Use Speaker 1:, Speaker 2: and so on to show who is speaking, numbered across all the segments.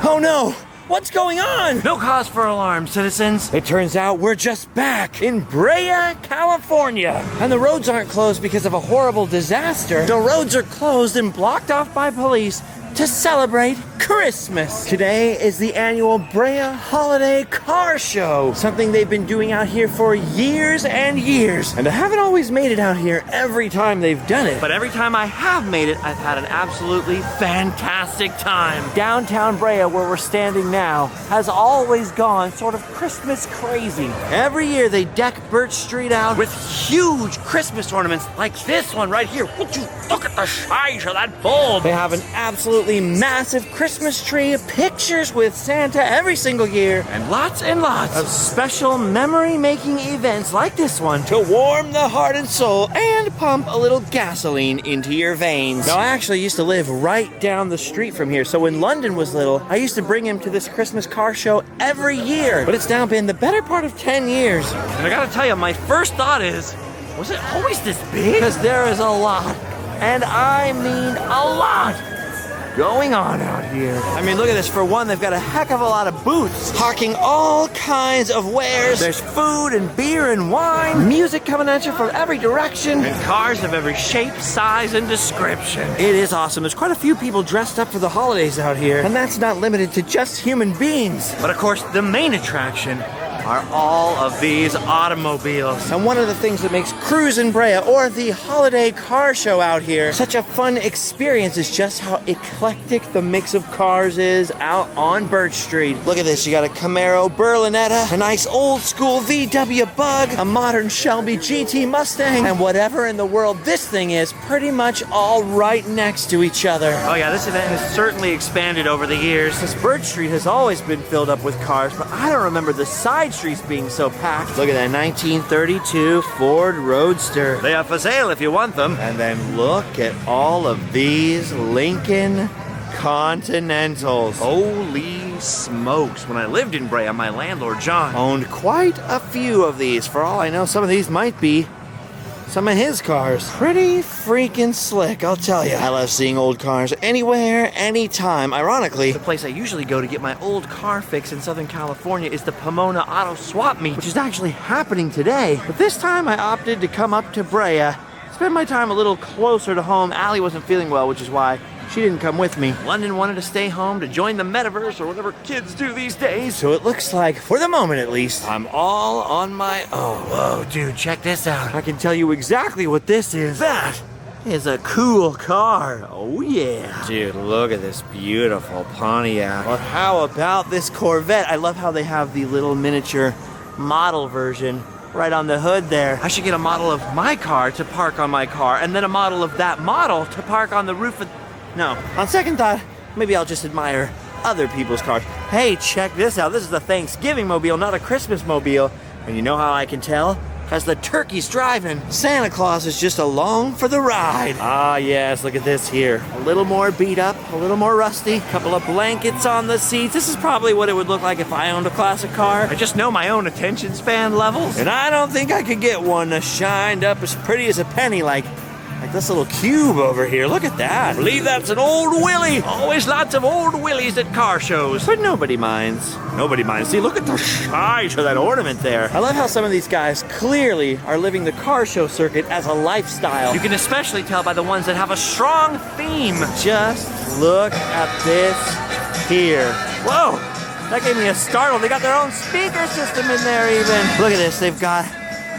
Speaker 1: Oh no! What's going on?
Speaker 2: No cause for alarm, citizens.
Speaker 1: It turns out we're just back in Brea, California. And the roads aren't closed because of a horrible disaster. The roads are closed and blocked off by police to celebrate Christmas. Today is the annual Brea Holiday Car Show, something they've been doing out here for years and years. And I haven't always made it out here every time they've done it.
Speaker 2: But every time I have made it, I've had an absolutely fantastic time.
Speaker 1: Downtown Brea, where we're standing now, has always gone sort of Christmas crazy. Every year they deck Birch Street out
Speaker 2: With huge Christmas ornaments like this one right here. Would you look at the size of that bulb?
Speaker 1: They have an absolutely massive Christmas tree, pictures with Santa every single year,
Speaker 2: And lots
Speaker 1: of special memory-making events like this one to warm the heart and soul and pump a little gasoline into your veins. Now, I actually used to live right down the street from here, so when London was little, I used to bring him to this Christmas car show every year. But it's now been the better part of 10 years.
Speaker 2: And I gotta tell you, my first thought is, was it always this big?
Speaker 1: Because there is a lot, and I mean a lot, going on out here. I mean, look at this. For one, they've got a heck of a lot of booths, hawking all kinds of wares. There's food and beer and wine, music coming at you from every direction.
Speaker 2: And cars of every shape, size, and description.
Speaker 1: It is awesome. There's quite a few people dressed up for the holidays out here, and that's not limited to just human beings.
Speaker 2: But of course, the main attraction are all of these automobiles.
Speaker 1: And one of the things that makes Cruisin' Brea, or the holiday car show out here, such a fun experience is just how eclectic the mix of cars is out on Birch Street. Look at this. You got a Camaro Berlinetta, a nice old school VW Bug, a modern Shelby GT Mustang, and whatever in the world this thing is, pretty much all right next to each other.
Speaker 2: Oh yeah, this event has certainly expanded over the years.
Speaker 1: This Birch Street has always been filled up with cars, but I don't remember the side streets being so packed. Look at that 1932 Ford Roadster.
Speaker 2: They are for sale if you want them.
Speaker 1: And then look at all of these Lincoln Continentals.
Speaker 2: Holy smokes. When I lived in Brea, my landlord, John,
Speaker 1: Owned quite a few of these. For all I know, some of these might be some of his cars. Pretty freaking slick, I'll tell you. I love seeing old cars anywhere, anytime. Ironically,
Speaker 2: the place I usually go to get my old car fix in Southern California is the Pomona Auto Swap Meet.
Speaker 1: which is actually happening today. But this time I opted to come up to Brea, spend my time a little closer to home. Allie wasn't feeling well, which is why she didn't come with me.
Speaker 2: London wanted to stay home to join the metaverse or whatever kids do these days.
Speaker 1: So it looks like, for the moment at least, I'm all on my own.
Speaker 2: Whoa, dude, check this out.
Speaker 1: I can tell you exactly what this is.
Speaker 2: That
Speaker 1: Is a cool car. Oh yeah. Dude, look at this beautiful Pontiac. Or how about this Corvette? I love how they have the little miniature model version right on the hood there.
Speaker 2: I should get a model of my car to park on my car, and then a model of that model to park on the roof of...
Speaker 1: No, on second thought, maybe I'll just admire other people's cars. Hey, check this out. This is a Thanksgiving mobile, not a Christmas mobile. And you know how I can tell? Because the turkey's driving. Santa Claus is just along for the ride. Ah, yes, look at this here. A little more beat up, a little more rusty. Couple of blankets on the seats. This is probably what it would look like if I owned a classic car.
Speaker 2: I just know my own attention span levels.
Speaker 1: And I don't think I could get one shined up as pretty as a penny like this little cube over here. Look at that.
Speaker 2: I believe that's an old Willy. Always lots of old Willys at car shows.
Speaker 1: But nobody minds. Nobody minds. See, look at the size of that ornament there. I love how some of these guys clearly are living the car show circuit as a lifestyle.
Speaker 2: You can especially tell by the ones that have a strong theme.
Speaker 1: Just look at this here. Whoa, that gave me a startle. They got their own speaker system in there even. Look at this, they've got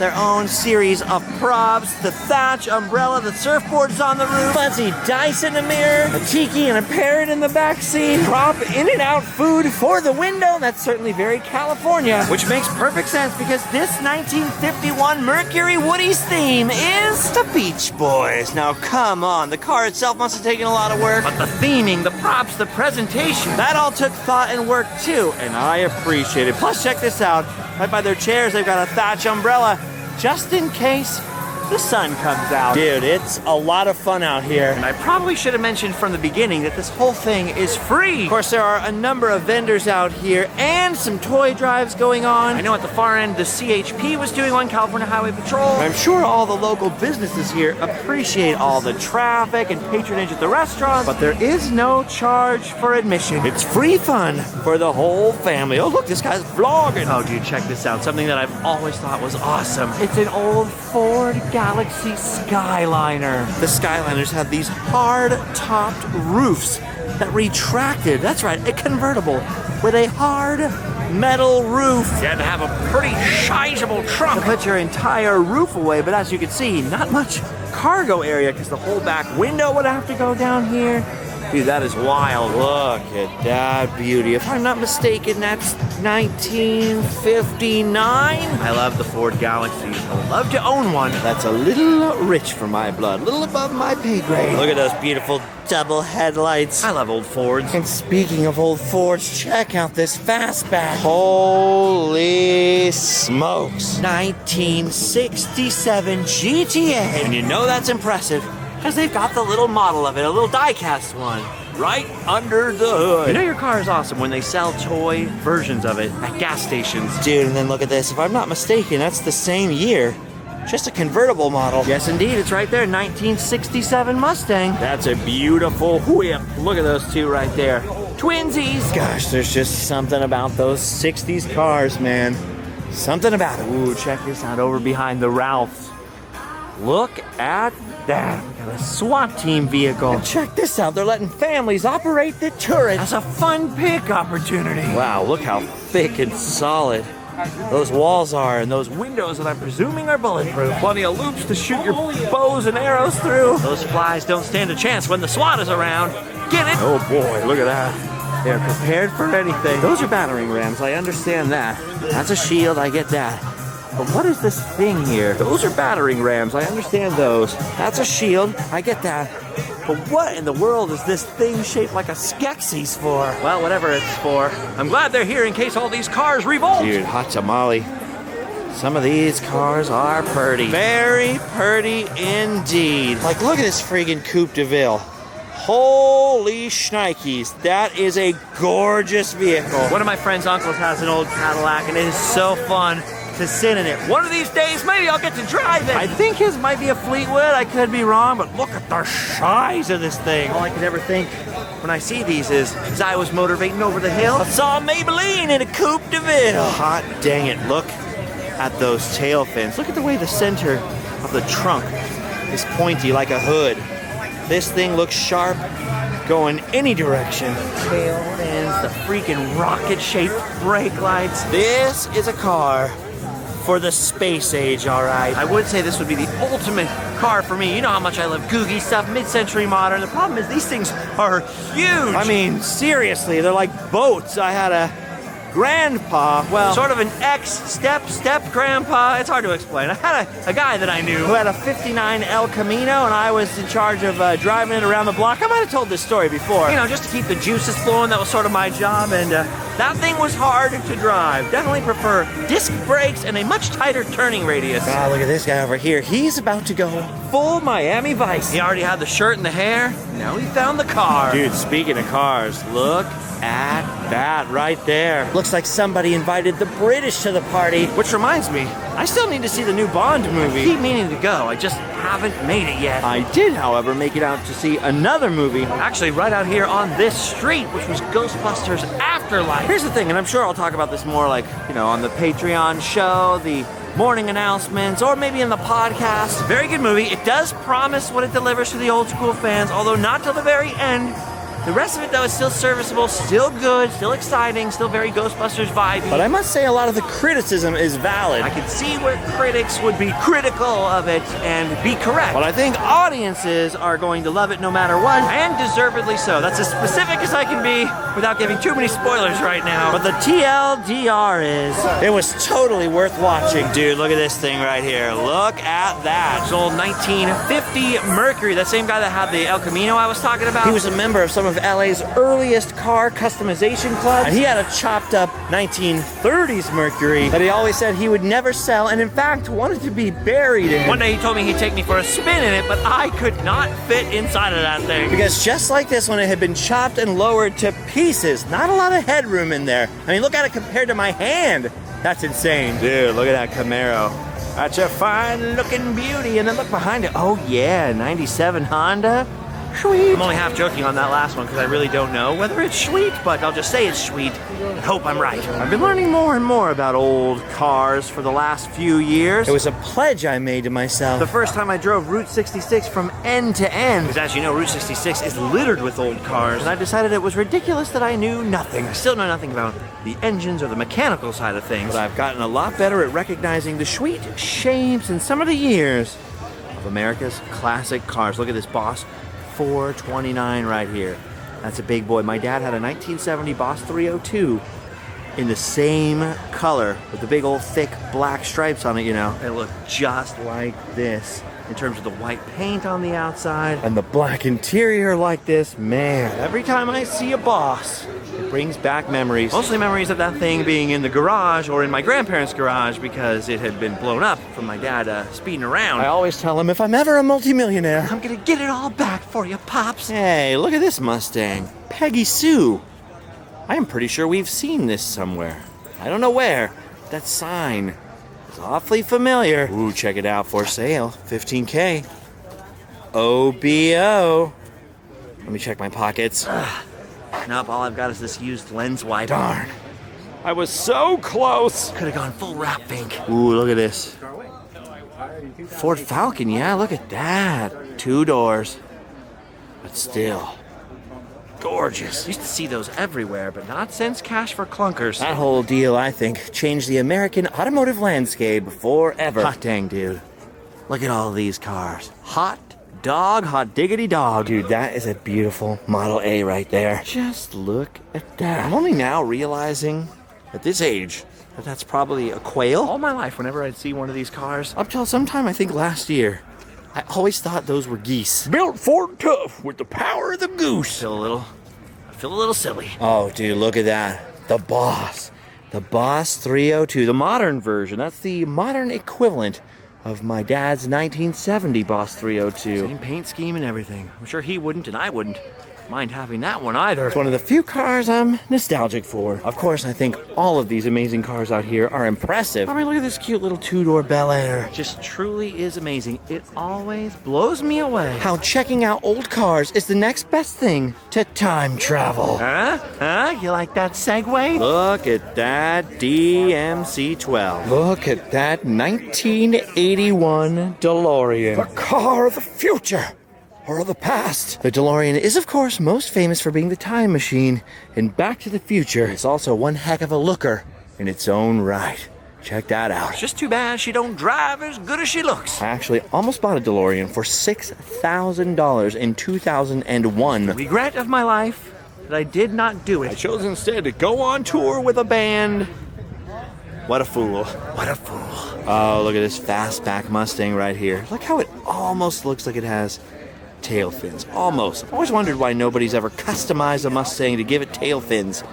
Speaker 1: their own series of props, the thatch umbrella, the surfboards on the roof, fuzzy dice in the mirror, a tiki and a parrot in the back seat, prop In-N-Out food for the window. That's certainly very California, which makes perfect sense because this 1951 Mercury Woody's theme is the Beach Boys. Now come on, the car itself must have taken a lot of work,
Speaker 2: But the theming, the props, the presentation.
Speaker 1: that all took thought and work too, and I appreciate it. Plus, check this out. Right by their chairs, they've got a thatch umbrella, just in case the sun comes out. Dude, it's a lot of fun out here.
Speaker 2: And I probably should have mentioned from the beginning that this whole thing is free.
Speaker 1: Of course, there are a number of vendors out here and some toy drives going on.
Speaker 2: I know at the far end, the CHP was doing one, California Highway Patrol.
Speaker 1: I'm sure all the local businesses here appreciate all the traffic and patronage at the restaurants, but there is no charge for admission. It's free fun for the whole family. Oh, look, this guy's vlogging.
Speaker 2: Oh, dude, check this out. Something that I've always thought was awesome.
Speaker 1: It's an old Ford Galaxy Skyliner. The Skyliners have these hard-topped roofs that retracted. That's right, a convertible with a hard metal roof.
Speaker 2: You had to have a pretty sizable trunk
Speaker 1: to put your entire roof away, but as you can see, not much cargo area because the whole back window would have to go down here. Dude, that is wild. Look at that beauty. If I'm not mistaken, that's 1959.
Speaker 2: I love the Ford Galaxies. I would love to own one.
Speaker 1: That's a little rich for my blood, a little above my pay grade. Look at those beautiful double headlights.
Speaker 2: I love old Fords.
Speaker 1: And speaking of old Fords, check out this Fastback. Holy smokes. 1967 GTA. And you know that's impressive because they've got the little model of it, a little die-cast one, right under the hood.
Speaker 2: You know your car is awesome when they sell toy versions of it at gas stations.
Speaker 1: Dude, and then look at this. If I'm not mistaken, that's the same year. Just a convertible model. Yes, indeed. It's right there, 1967 Mustang. That's a beautiful whip. Look at those two right there. Twinsies. Gosh, there's just something about those 60s cars, man. Something about it. Ooh, check this out over behind the Ralphs. Look at that. We got a SWAT team vehicle. And check this out. They're letting families operate the turret as a fun pick opportunity. Wow, look how thick and solid those walls are, and those windows that I'm presuming are bulletproof. Plenty of loops to shoot your bows and arrows through. Those flies don't stand a chance when the SWAT is around. Get it? Oh boy, look at that. They're prepared for anything. Those are battering rams, I understand that. That's a shield, I get that. But what is this thing here? Those are battering rams, I understand those. That's a shield, I get that. But what in the world is this thing shaped like a Skeksis for?
Speaker 2: Well, whatever it's for. I'm glad they're here in case all these cars revolt.
Speaker 1: Dude, hot tamale. Some of these cars are pretty. Very pretty indeed. Like, look at this friggin' coupe de ville. Holy shnikes, that is a gorgeous vehicle.
Speaker 2: One of my friend's uncles has an old Cadillac, and it is so fun to sit in it. One of these days, maybe I'll get to drive it.
Speaker 1: I think his might be a Fleetwood, I could be wrong, but look at the size of this thing.
Speaker 2: All I could ever think when I see these is, as I was motivating over the hill,
Speaker 1: I saw Maybelline in a coupe de ville. Hot dang it, look at those tail fins. Look at the way the center of the trunk is pointy like a hood. This thing looks sharp, going any direction. Tail fins, the freaking rocket-shaped brake lights. This is a car for the space age, all right.
Speaker 2: I would say this would be the ultimate car for me. You know how much I love googie stuff, mid-century modern. The problem is these things are huge.
Speaker 1: I mean, seriously, they're like boats. I had a grandpa, well,
Speaker 2: sort of an ex-step-grandpa. It's hard to explain. I had a guy that I knew
Speaker 1: who had a 59 El Camino, and I was in charge of driving it around the block. I might have told this story before.
Speaker 2: You know, just to keep the juices flowing, that was sort of my job, and that thing was hard to drive. Definitely prefer disc brakes and a much tighter turning radius.
Speaker 1: Ah, look at this guy over here. He's about to go full Miami Vice.
Speaker 2: He already had the shirt and the hair. Now he found the car.
Speaker 1: Dude, speaking of cars, look at that right there. Looks like somebody invited the British to the party.
Speaker 2: Which reminds me, I still need to see the new Bond movie. I keep meaning to go. I just haven't made it yet.
Speaker 1: I did, however, make it out to see another movie.
Speaker 2: Actually, right out here on this street, which was Ghostbusters Afterlife.
Speaker 1: Here's the thing, and I'm sure I'll talk about this more like, you know, on the Patreon show, the morning announcements, or maybe in the podcast.
Speaker 2: Very good movie. It does promise what it delivers to the old school fans, although not till the very end. The rest of it, though, is still serviceable, still good, still exciting, still very Ghostbusters vibey.
Speaker 1: But I must say a lot of the criticism is valid.
Speaker 2: I can see where critics would be critical of it and be correct.
Speaker 1: But I think audiences are going to love it no matter what.
Speaker 2: And deservedly so. That's as specific as I can be without giving too many spoilers right now.
Speaker 1: But the TLDR is, it was totally worth watching. Dude, look at this thing right here. Look at that.
Speaker 2: It's old 1950 Mercury, that same guy that had the El Camino I was talking about.
Speaker 1: He was a member of some of of LA's earliest car customization clubs. And he had a chopped up 1930s Mercury that he always said he would never sell, and in fact wanted to be buried in.
Speaker 2: One day he told me he'd take me for a spin in it, but I could not fit inside of that thing.
Speaker 1: Because just like this one, it had been chopped and lowered to pieces. Not a lot of headroom in there. I mean, look at it compared to my hand. That's insane. Dude, look at that Camaro. That's a fine looking beauty. And then look behind it. Oh yeah, 97 Honda. Sweet.
Speaker 2: I'm only half joking on that last one because I really don't know whether it's sweet, but I'll just say it's sweet and hope I'm right.
Speaker 1: I've been learning more and more about old cars for the last few years. It was a pledge I made to myself. The first time I drove Route 66 from end to end.
Speaker 2: Because as you know, Route 66 is littered with old cars.
Speaker 1: And I decided it was ridiculous that I knew nothing.
Speaker 2: I still know nothing about the engines or the mechanical side of things.
Speaker 1: But I've gotten a lot better at recognizing the sweet shapes and some of the years of America's classic cars. Look at this Boss 429 right here. That's a big boy. My dad had a 1970 Boss 302 in the same color with the big old thick black stripes on it, you know.
Speaker 2: They look just like this in terms of the white paint on the outside.
Speaker 1: And the black interior like this, man. Every time I see a Boss, it brings back memories.
Speaker 2: Mostly memories of that thing being in the garage or in my grandparents' garage because it had been blown up from my dad speeding around.
Speaker 1: I always tell him if I'm ever a multimillionaire,
Speaker 2: I'm gonna get it all back for you, Pops.
Speaker 1: Hey, look at this Mustang. Peggy Sue. I am pretty sure we've seen this somewhere. I don't know where. That sign is awfully familiar. Ooh, check it out. For sale. 15K. OBO. Let me check my pockets.
Speaker 2: Nope, all I've got is this used lens wipe.
Speaker 1: Darn. I was so close.
Speaker 2: Could have gone full wrap pink.
Speaker 1: Ooh, look at this. Ford Falcon, yeah, look at that. 2 doors. But still, gorgeous.
Speaker 2: Used to see those everywhere, but not since Cash for Clunkers.
Speaker 1: That whole deal, I think, changed the American automotive landscape forever. Hot dang, dude. Look at all these cars. Hot dog, hot diggity dog. Dude, that is a beautiful Model A right there. Just look at that. I'm only now realizing at this age that that's probably a quail.
Speaker 2: All my life, whenever I'd see one of these cars,
Speaker 1: up till sometime, I think last year, I always thought those were geese.
Speaker 2: Built Ford tough with the power of the goose. I feel a little silly.
Speaker 1: Oh, dude, look at that. The Boss. The Boss 302, the modern version. That's the modern equivalent of my dad's 1970 Boss 302.
Speaker 2: Same paint scheme and everything. I'm sure he wouldn't and I wouldn't mind having that one either.
Speaker 1: It's one of the few cars I'm nostalgic for. Of course, I think all of these amazing cars out here are impressive. I mean, look at this cute little 2-door Bel Air.
Speaker 2: Just truly is amazing. It always blows me away.
Speaker 1: How checking out old cars is the next best thing to time travel.
Speaker 2: Huh? You like that segue?
Speaker 1: Look at that DMC-12. Look at that 1981 DeLorean. The car of the future. Or the past. The DeLorean is, of course, most famous for being the time machine in Back to the Future. It's also one heck of a looker in its own right. Check that out.
Speaker 2: It's just too bad she don't drive as good as she looks.
Speaker 1: I actually almost bought a DeLorean for $6,000 in 2001.
Speaker 2: Regret of my life that I did not do it.
Speaker 1: I chose instead to go on tour with a band. What a fool.
Speaker 2: What a fool.
Speaker 1: Oh, look at this Fastback Mustang right here. Look how it almost looks like it has tail fins. Almost. I've always wondered why nobody's ever customized a Mustang to give it tail fins.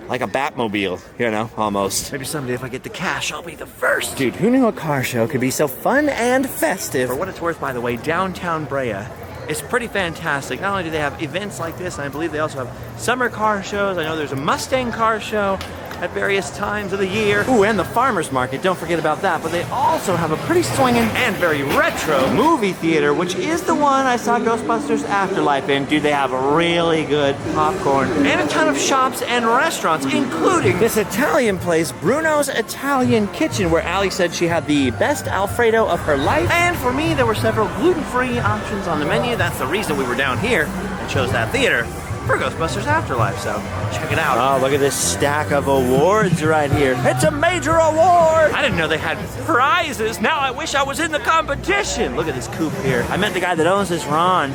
Speaker 1: Like a Batmobile, you know, almost.
Speaker 2: Maybe someday if I get the cash, I'll be the first.
Speaker 1: Dude, who knew a car show could be so fun and festive?
Speaker 2: For what it's worth, by the way, downtown Brea is pretty fantastic. Not only do they have events like this, and I believe they also have summer car shows. I know there's a Mustang car show at various times of the year.
Speaker 1: Ooh, and the farmer's market, don't forget about that. But they also have a pretty swinging
Speaker 2: and very retro
Speaker 1: movie theater, which is the one I saw Ghostbusters Afterlife in. Dude, they have really good popcorn.
Speaker 2: And a ton of shops and restaurants, including
Speaker 1: this Italian place, Bruno's Italian Kitchen, where Allie said she had the best Alfredo of her life.
Speaker 2: And for me, there were several gluten-free options on the menu. That's the reason we were down here and chose that theater for Ghostbusters Afterlife, so check it out.
Speaker 1: Oh, look at this stack of awards right here. It's a major award!
Speaker 2: I didn't know they had prizes. Now I wish I was in the competition. Look at this coupe here.
Speaker 1: I met the guy that owns this, Ron.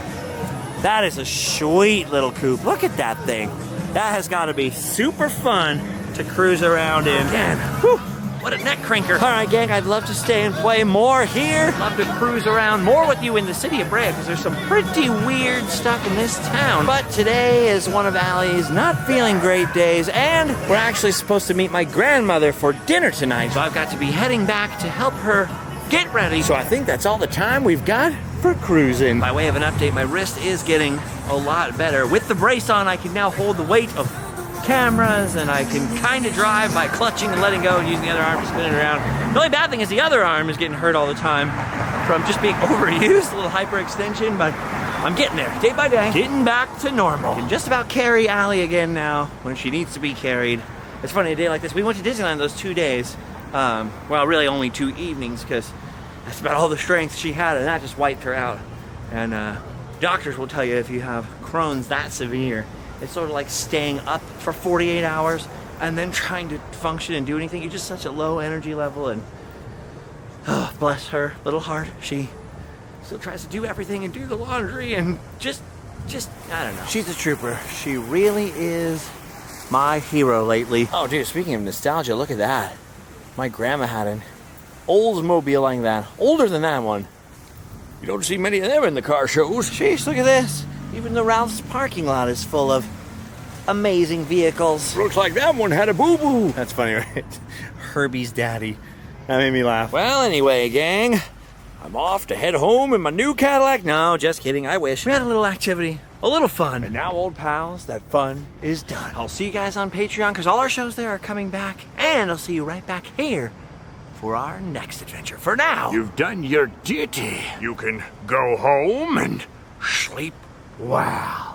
Speaker 1: That is a sweet little coupe. Look at that thing. That has got to be super fun to cruise around in.
Speaker 2: Man, whew, what a neck cranker.
Speaker 1: All right, gang, I'd love to stay and play more here.
Speaker 2: Love to cruise around more with you in the city of Brea, because there's some pretty weird stuff in this town.
Speaker 1: But today is one of Allie's not feeling great days, and we're actually supposed to meet my grandmother for dinner tonight.
Speaker 2: So I've got to be heading back to help her get ready.
Speaker 1: So I think that's all the time we've got for cruising.
Speaker 2: By way of an update, my wrist is getting a lot better. With the brace on, I can now hold the weight of cameras, and I can kind of drive by clutching and letting go and using the other arm to spin it around. The only bad thing is the other arm is getting hurt all the time from just being overused, a little hyperextension, but I'm getting there, day by day, getting back to normal. I can just about carry Allie again now when she needs to be carried. It's funny, a day like this, we went to Disneyland those 2 days, well, really only 2 evenings, because that's about all the strength she had, and that just wiped her out. And doctors will tell you if you have Crohn's that severe, it's sort of like staying up for 48 hours and then trying to function and do anything. You're just such a low energy level, and oh, bless her little heart. She still tries to do everything and do the laundry and just, I don't know.
Speaker 1: She's a trooper. She really is my hero lately. Oh, dude, speaking of nostalgia, look at that. My grandma had an Oldsmobile like that. Older than that one. You don't see many of them in the car shows. Jeez, look at this. Even the Ralph's parking lot is full of amazing vehicles. Looks like that one had a boo-boo. That's funny, right? Herbie's daddy. That made me laugh. Well, anyway, gang, I'm off to head home in my new Cadillac. No, just kidding, I wish.
Speaker 2: We had a little activity, a little fun.
Speaker 1: And now, old pals, that fun is done.
Speaker 2: I'll see you guys on Patreon, because all our shows there are coming back. And I'll see you right back here for our next adventure. For now,
Speaker 3: you've done your duty. You can go home and sleep well.